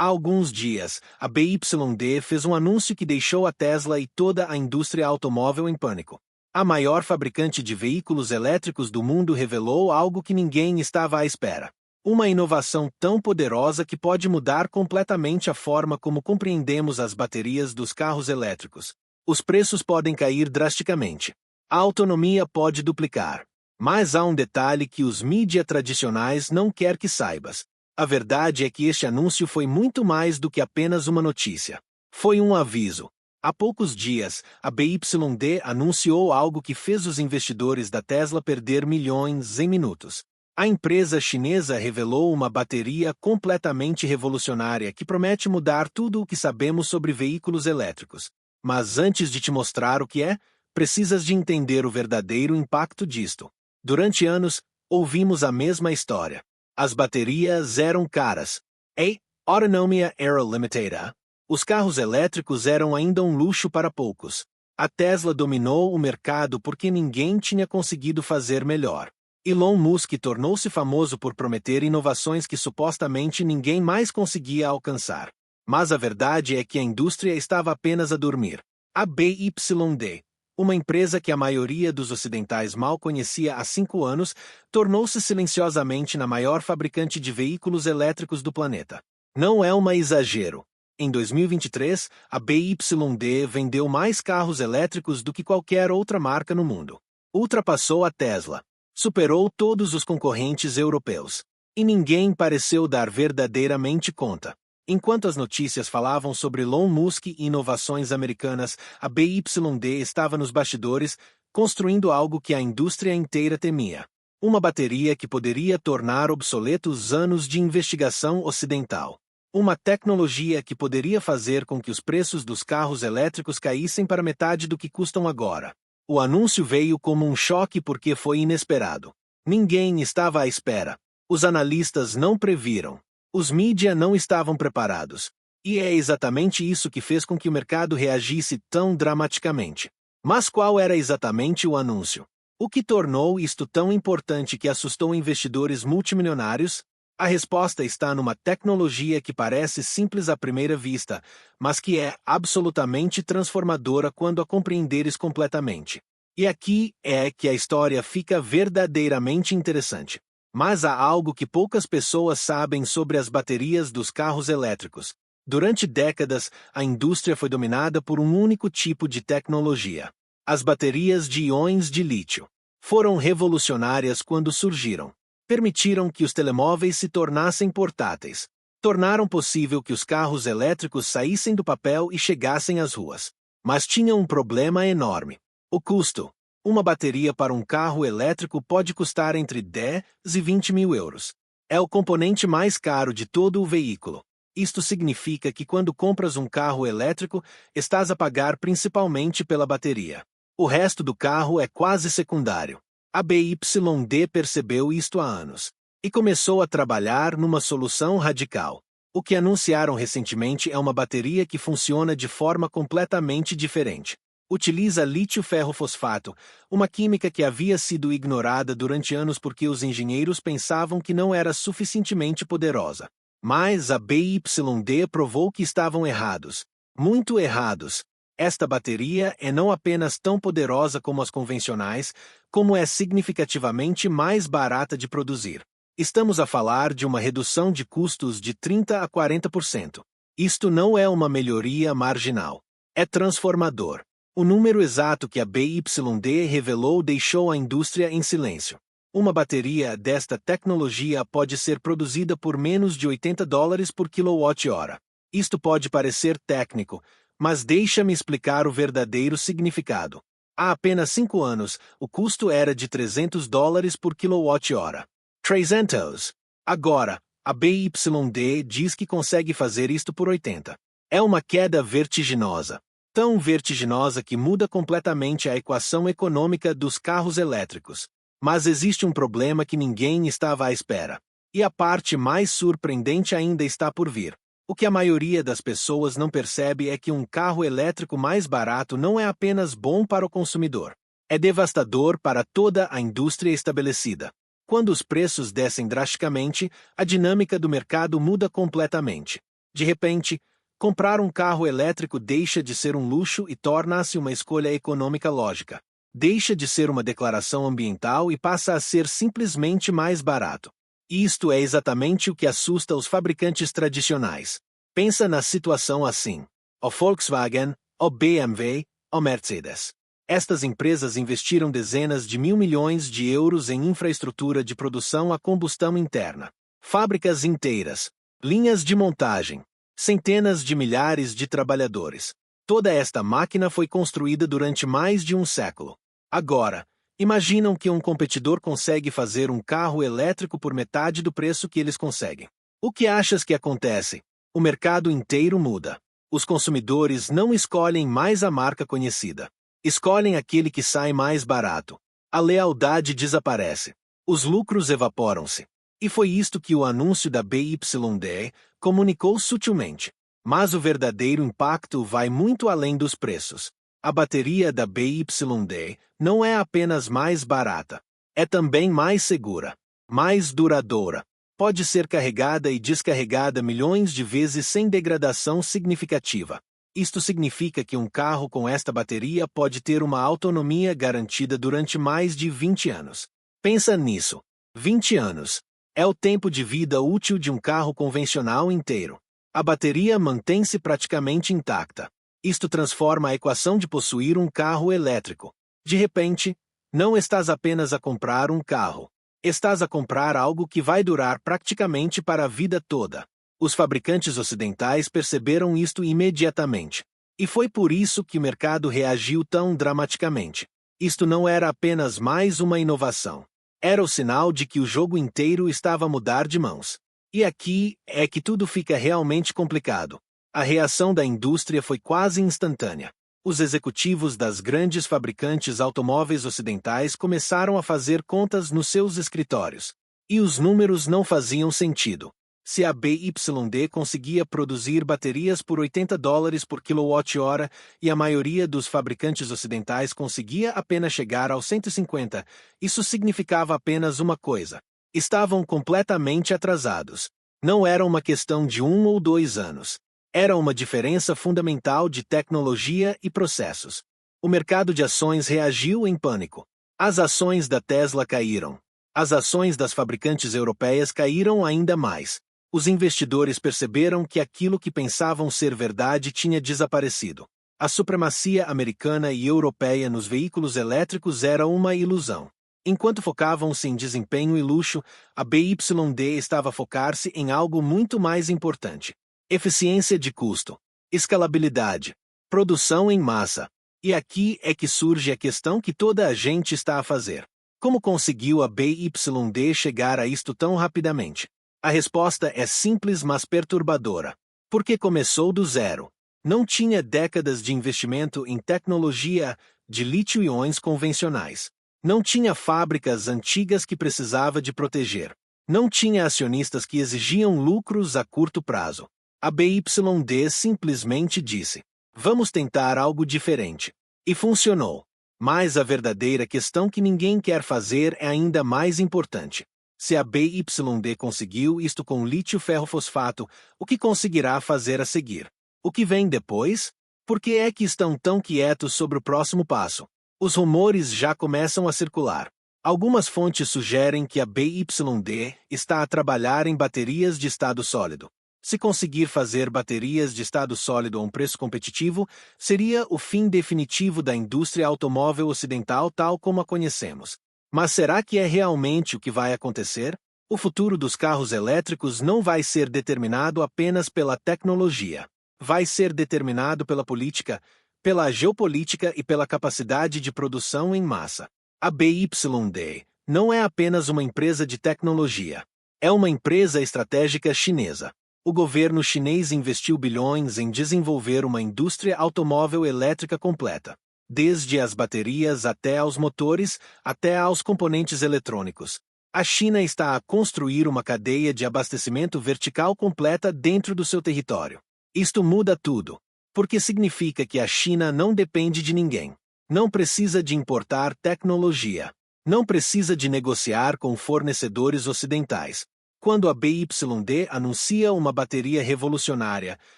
Há alguns dias, a BYD fez um anúncio que deixou a Tesla e toda a indústria automóvel em pânico. A maior fabricante de veículos elétricos do mundo revelou algo que ninguém estava à espera. Uma inovação tão poderosa que pode mudar completamente a forma como compreendemos as baterias dos carros elétricos. Os preços podem cair drasticamente. A autonomia pode duplicar. Mas há um detalhe que os mídia tradicionais não querem que saibas. A verdade é que este anúncio foi muito mais do que apenas uma notícia. Foi um aviso. Há poucos dias, a BYD anunciou algo que fez os investidores da Tesla perder milhões em minutos. A empresa chinesa revelou uma bateria completamente revolucionária que promete mudar tudo o que sabemos sobre veículos elétricos. Mas antes de te mostrar o que é, precisas de entender o verdadeiro impacto disto. Durante anos, ouvimos a mesma história. As baterias eram caras. A autonomia era limitada. Os carros elétricos eram ainda um luxo para poucos. A Tesla dominou o mercado porque ninguém tinha conseguido fazer melhor. Elon Musk tornou-se famoso por prometer inovações que supostamente ninguém mais conseguia alcançar. Mas a verdade é que a indústria estava apenas a dormir. A BYD, uma empresa que a maioria dos ocidentais mal conhecia há 5 anos, tornou-se silenciosamente na maior fabricante de veículos elétricos do planeta. Não é um exagero. Em 2023, a BYD vendeu mais carros elétricos do que qualquer outra marca no mundo. Ultrapassou a Tesla. Superou todos os concorrentes europeus. E ninguém pareceu dar verdadeiramente conta. Enquanto as notícias falavam sobre Elon Musk e inovações americanas, a BYD estava nos bastidores, construindo algo que a indústria inteira temia. Uma bateria que poderia tornar obsoletos anos de investigação ocidental. Uma tecnologia que poderia fazer com que os preços dos carros elétricos caíssem para metade do que custam agora. O anúncio veio como um choque porque foi inesperado. Ninguém estava à espera. Os analistas não previram. Os mídia não estavam preparados. E é exatamente isso que fez com que o mercado reagisse tão dramaticamente. Mas qual era exatamente o anúncio? O que tornou isto tão importante que assustou investidores multimilionários? A resposta está numa tecnologia que parece simples à primeira vista, mas que é absolutamente transformadora quando a compreenderes completamente. E aqui é que a história fica verdadeiramente interessante. Mas há algo que poucas pessoas sabem sobre as baterias dos carros elétricos. Durante décadas, a indústria foi dominada por um único tipo de tecnologia. As baterias de íons de lítio. Foram revolucionárias quando surgiram. Permitiram que os telemóveis se tornassem portáteis. Tornaram possível que os carros elétricos saíssem do papel e chegassem às ruas. Mas tinha um problema enorme. O custo. Uma bateria para um carro elétrico pode custar entre 10 e 20 mil euros. É o componente mais caro de todo o veículo. Isto significa que quando compras um carro elétrico, estás a pagar principalmente pela bateria. O resto do carro é quase secundário. A BYD percebeu isto há anos e começou a trabalhar numa solução radical. O que anunciaram recentemente é uma bateria que funciona de forma completamente diferente. Utiliza lítio-ferro-fosfato, uma química que havia sido ignorada durante anos porque os engenheiros pensavam que não era suficientemente poderosa. Mas a BYD provou que estavam errados. Muito errados. Esta bateria é não apenas tão poderosa como as convencionais, como é significativamente mais barata de produzir. Estamos a falar de uma redução de custos de 30 a 40%. Isto não é uma melhoria marginal. É transformador. O número exato que a BYD revelou deixou a indústria em silêncio. Uma bateria desta tecnologia pode ser produzida por menos de $80 por quilowatt-hora. Isto pode parecer técnico, mas deixa-me explicar o verdadeiro significado. Há apenas 5 anos, o custo era de $300 por quilowatt-hora. 300. Agora, a BYD diz que consegue fazer isto por 80. É uma queda vertiginosa. Tão vertiginosa que muda completamente a equação econômica dos carros elétricos. Mas existe um problema que ninguém estava à espera. E a parte mais surpreendente ainda está por vir. O que a maioria das pessoas não percebe é que um carro elétrico mais barato não é apenas bom para o consumidor. É devastador para toda a indústria estabelecida. Quando os preços descem drasticamente, a dinâmica do mercado muda completamente. De repente, comprar um carro elétrico deixa de ser um luxo e torna-se uma escolha econômica lógica. Deixa de ser uma declaração ambiental e passa a ser simplesmente mais barato. Isto é exatamente o que assusta os fabricantes tradicionais. Pensa na situação assim: o Volkswagen, o BMW, o Mercedes. Estas empresas investiram dezenas de mil milhões de euros em infraestrutura de produção a combustão interna. Fábricas inteiras, linhas de montagem, centenas de milhares de trabalhadores. Toda esta máquina foi construída durante mais de um século. Agora, imaginam que um competidor consegue fazer um carro elétrico por metade do preço que eles conseguem. O que achas que acontece? O mercado inteiro muda. Os consumidores não escolhem mais a marca conhecida. Escolhem aquele que sai mais barato. A lealdade desaparece. Os lucros evaporam-se. E foi isto que o anúncio da BYD comunicou sutilmente. Mas o verdadeiro impacto vai muito além dos preços. A bateria da BYD não é apenas mais barata. É também mais segura, mais duradoura. Pode ser carregada e descarregada milhões de vezes sem degradação significativa. Isto significa que um carro com esta bateria pode ter uma autonomia garantida durante mais de 20 anos. Pensa nisso. 20 anos. É o tempo de vida útil de um carro convencional inteiro. A bateria mantém-se praticamente intacta. Isto transforma a equação de possuir um carro elétrico. De repente, não estás apenas a comprar um carro. Estás a comprar algo que vai durar praticamente para a vida toda. Os fabricantes ocidentais perceberam isto imediatamente. E foi por isso que o mercado reagiu tão dramaticamente. Isto não era apenas mais uma inovação. Era o sinal de que o jogo inteiro estava a mudar de mãos. E aqui é que tudo fica realmente complicado. A reação da indústria foi quase instantânea. Os executivos das grandes fabricantes automóveis ocidentais começaram a fazer contas nos seus escritórios. E os números não faziam sentido. Se a BYD conseguia produzir baterias por $80 por quilowatt-hora e a maioria dos fabricantes ocidentais conseguia apenas chegar aos 150, isso significava apenas uma coisa: estavam completamente atrasados. Não era uma questão de 1 ou 2 anos. Era uma diferença fundamental de tecnologia e processos. O mercado de ações reagiu em pânico. As ações da Tesla caíram. As ações das fabricantes europeias caíram ainda mais. Os investidores perceberam que aquilo que pensavam ser verdade tinha desaparecido. A supremacia americana e europeia nos veículos elétricos era uma ilusão. Enquanto focavam-se em desempenho e luxo, a BYD estava a focar-se em algo muito mais importante: eficiência de custo, escalabilidade, produção em massa. E aqui é que surge a questão que toda a gente está a fazer. Como conseguiu a BYD chegar a isto tão rapidamente? A resposta é simples, mas perturbadora. Porque começou do zero. Não tinha décadas de investimento em tecnologia de lítio-íons convencionais. Não tinha fábricas antigas que precisava de proteger. Não tinha acionistas que exigiam lucros a curto prazo. A BYD simplesmente disse: vamos tentar algo diferente. E funcionou. Mas a verdadeira questão que ninguém quer fazer é ainda mais importante. Se a BYD conseguiu isto com lítio-ferro-fosfato, o que conseguirá fazer a seguir? O que vem depois? Por que é que estão tão quietos sobre o próximo passo? Os rumores já começam a circular. Algumas fontes sugerem que a BYD está a trabalhar em baterias de estado sólido. Se conseguir fazer baterias de estado sólido a um preço competitivo, seria o fim definitivo da indústria automóvel ocidental tal como a conhecemos. Mas será que é realmente o que vai acontecer? O futuro dos carros elétricos não vai ser determinado apenas pela tecnologia. Vai ser determinado pela política, pela geopolítica e pela capacidade de produção em massa. A BYD não é apenas uma empresa de tecnologia. É uma empresa estratégica chinesa. O governo chinês investiu bilhões em desenvolver uma indústria automóvel elétrica completa. Desde as baterias até aos motores, até aos componentes eletrônicos. A China está a construir uma cadeia de abastecimento vertical completa dentro do seu território. Isto muda tudo, porque significa que a China não depende de ninguém. Não precisa de importar tecnologia. Não precisa de negociar com fornecedores ocidentais. Quando a BYD anuncia uma bateria revolucionária,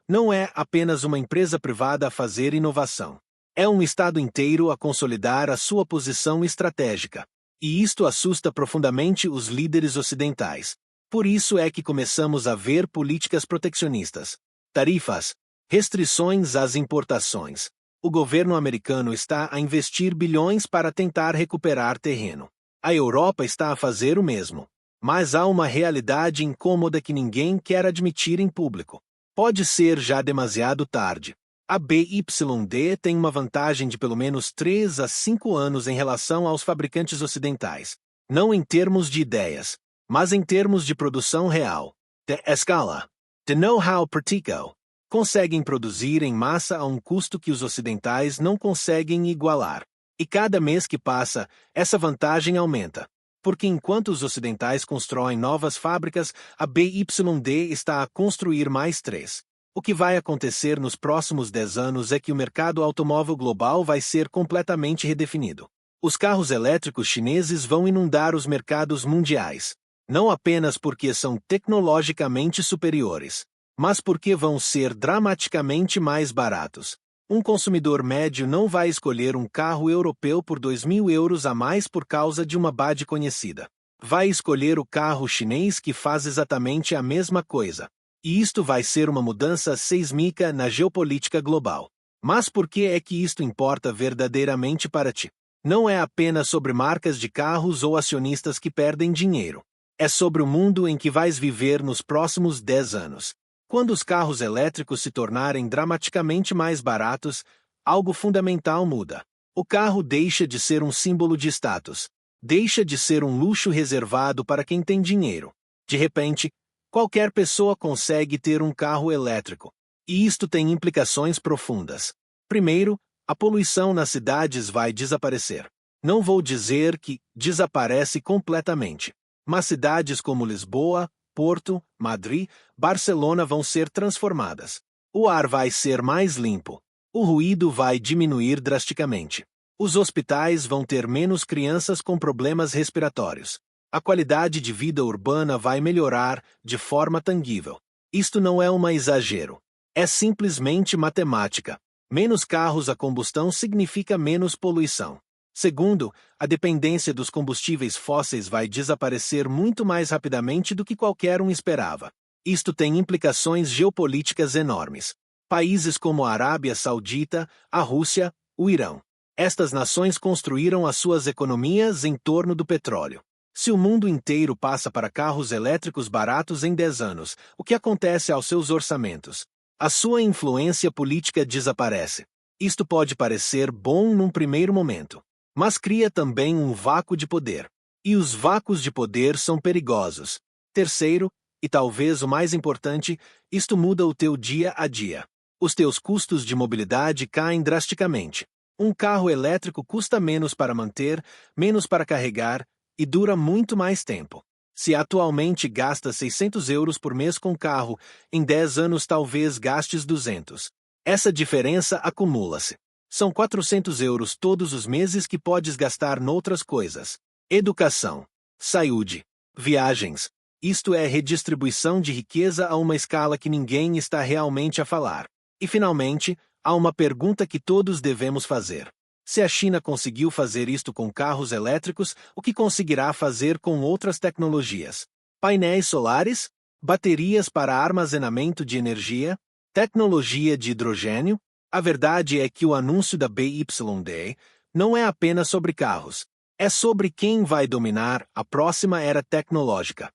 não é apenas uma empresa privada a fazer inovação. É um estado inteiro a consolidar a sua posição estratégica. E isto assusta profundamente os líderes ocidentais. Por isso é que começamos a ver políticas protecionistas, tarifas, restrições às importações. O governo americano está a investir bilhões para tentar recuperar terreno. A Europa está a fazer o mesmo. Mas há uma realidade incômoda que ninguém quer admitir em público. Pode ser já demasiado tarde. A BYD tem uma vantagem de pelo menos 3 a 5 anos em relação aos fabricantes ocidentais. Não em termos de ideias, mas em termos de produção real, de escala, de know-how prático. Conseguem produzir em massa a um custo que os ocidentais não conseguem igualar. E cada mês que passa, essa vantagem aumenta. Porque enquanto os ocidentais constroem novas fábricas, a BYD está a construir mais 3. O que vai acontecer nos próximos 10 anos é que o mercado automóvel global vai ser completamente redefinido. Os carros elétricos chineses vão inundar os mercados mundiais. Não apenas porque são tecnologicamente superiores, mas porque vão ser dramaticamente mais baratos. Um consumidor médio não vai escolher um carro europeu por 2.000 euros a mais por causa de uma badge conhecida. Vai escolher o carro chinês que faz exatamente a mesma coisa. E isto vai ser uma mudança sísmica na geopolítica global. Mas por que é que isto importa verdadeiramente para ti? Não é apenas sobre marcas de carros ou acionistas que perdem dinheiro. É sobre o mundo em que vais viver nos próximos 10 anos. Quando os carros elétricos se tornarem dramaticamente mais baratos, algo fundamental muda. O carro deixa de ser um símbolo de status. Deixa de ser um luxo reservado para quem tem dinheiro. De repente, qualquer pessoa consegue ter um carro elétrico. E isto tem implicações profundas. Primeiro, a poluição nas cidades vai desaparecer. Não vou dizer que desaparece completamente. Mas cidades como Lisboa, Porto, Madrid, Barcelona vão ser transformadas. O ar vai ser mais limpo. O ruído vai diminuir drasticamente. Os hospitais vão ter menos crianças com problemas respiratórios. A qualidade de vida urbana vai melhorar de forma tangível. Isto não é um exagero. É simplesmente matemática. Menos carros a combustão significa menos poluição. Segundo, a dependência dos combustíveis fósseis vai desaparecer muito mais rapidamente do que qualquer um esperava. Isto tem implicações geopolíticas enormes. Países como a Arábia Saudita, a Rússia, o Irão. Estas nações construíram as suas economias em torno do petróleo. Se o mundo inteiro passa para carros elétricos baratos em 10 anos, o que acontece aos seus orçamentos? A sua influência política desaparece. Isto pode parecer bom num primeiro momento, mas cria também um vácuo de poder. E os vácuos de poder são perigosos. Terceiro, e talvez o mais importante, isto muda o teu dia a dia. Os teus custos de mobilidade caem drasticamente. Um carro elétrico custa menos para manter, menos para carregar, e dura muito mais tempo. Se atualmente gastas 600 euros por mês com carro, em 10 anos talvez gastes 200. Essa diferença acumula-se. São 400 euros todos os meses que podes gastar noutras coisas. Educação, saúde, viagens. Isto é redistribuição de riqueza a uma escala que ninguém está realmente a falar. E finalmente, há uma pergunta que todos devemos fazer. Se a China conseguiu fazer isto com carros elétricos, o que conseguirá fazer com outras tecnologias? Painéis solares? Baterias para armazenamento de energia? Tecnologia de hidrogênio? A verdade é que o anúncio da BYD não é apenas sobre carros. É sobre quem vai dominar a próxima era tecnológica.